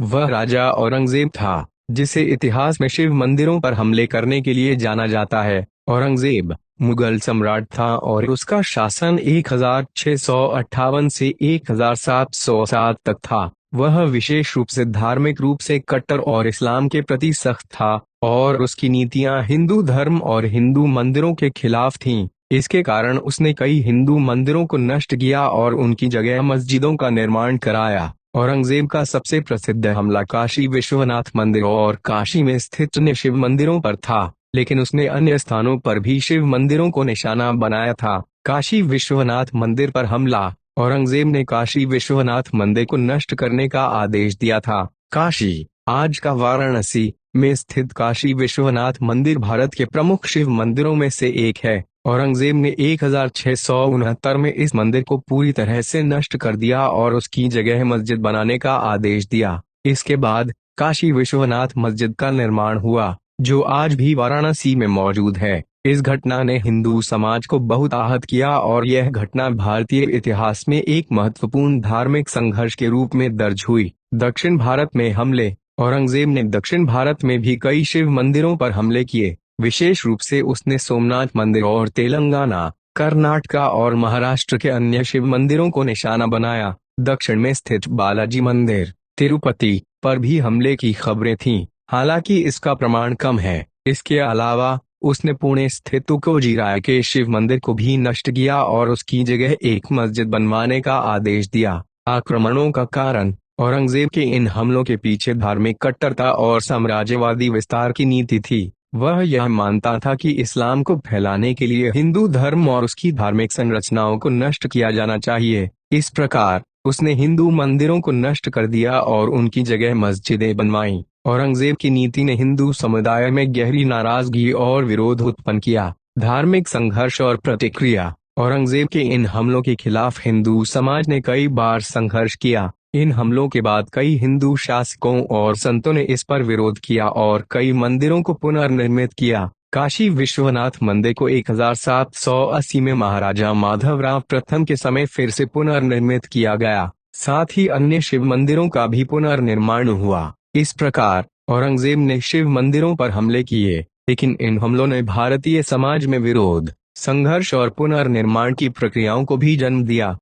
वह राजा औरंगजेब था, जिसे इतिहास में शिव मंदिरों पर हमले करने के लिए जाना जाता है। औरंगजेब मुगल सम्राट था और उसका शासन 1658 से 1707 तक था। वह विशेष रूप से धार्मिक रूप से कट्टर और इस्लाम के प्रति सख्त था, और उसकी नीतियां हिंदू धर्म और हिंदू मंदिरों के खिलाफ थीं। इसके कारण उसने कई हिंदू मंदिरों को नष्ट किया और उनकी जगह मस्जिदों का निर्माण कराया। औरंगजेब का सबसे प्रसिद्ध हमला काशी विश्वनाथ मंदिर और काशी में स्थित अन्य शिव मंदिरों पर था, लेकिन उसने अन्य स्थानों पर भी शिव मंदिरों को निशाना बनाया था। काशी विश्वनाथ मंदिर पर हमला। औरंगजेब ने काशी विश्वनाथ मंदिर को नष्ट करने का आदेश दिया था। काशी, आज का वाराणसी, में स्थित काशी विश्वनाथ मंदिर भारत के प्रमुख शिव मंदिरों में से एक है। औरंगजेब ने 1669 में इस मंदिर को पूरी तरह से नष्ट कर दिया और उसकी जगह मस्जिद बनाने का आदेश दिया। इसके बाद काशी विश्वनाथ मस्जिद का निर्माण हुआ, जो आज भी वाराणसी में मौजूद है। इस घटना ने हिंदू समाज को बहुत आहत किया और यह घटना भारतीय इतिहास में एक महत्वपूर्ण धार्मिक संघर्ष के रूप में दर्ज हुई। दक्षिण भारत में हमले। औरंगजेब ने दक्षिण भारत में भी कई शिव मंदिरों पर हमले किए। विशेष रूप से उसने सोमनाथ मंदिर और तेलंगाना, कर्नाटका और महाराष्ट्र के अन्य शिव मंदिरों को निशाना बनाया। दक्षिण में स्थित बालाजी मंदिर, तिरुपति पर भी हमले की खबरें थीं, हालांकि इसका प्रमाण कम है। इसके अलावा उसने पुणे स्थित तुकोजीराय के शिव मंदिर को भी नष्ट किया और उसकी जगह एक मस्जिद बनवाने का आदेश दिया। आक्रमणों का कारण। औरंगजेब के इन हमलों के पीछे धार्मिक कट्टरता और साम्राज्यवादी विस्तार की नीति थी। वह यह मानता था कि इस्लाम को फैलाने के लिए हिंदू धर्म और उसकी धार्मिक संरचनाओं को नष्ट किया जाना चाहिए। इस प्रकार उसने हिंदू मंदिरों को नष्ट कर दिया और उनकी जगह मस्जिदें बनवाईं। औरंगजेब की नीति ने हिंदू समुदाय में गहरी नाराजगी और विरोध उत्पन्न किया। धार्मिक संघर्ष और प्रतिक्रिया। औरंगजेब के इन हमलों के खिलाफ हिंदू समाज ने कई बार संघर्ष किया। इन हमलों के बाद कई हिंदू शासकों और संतों ने इस पर विरोध किया और कई मंदिरों को पुनर्निर्मित किया। काशी विश्वनाथ मंदिर को 1780 में महाराजा माधवराव प्रथम के समय फिर से पुनर्निर्मित किया गया। साथ ही अन्य शिव मंदिरों का भी पुनर्निर्माण हुआ। इस प्रकार औरंगजेब ने शिव मंदिरों पर हमले किए, लेकिन इन हमलों ने भारतीय समाज में विरोध, संघर्ष और पुनर्निर्माण की प्रक्रियाओं को भी जन्म दिया।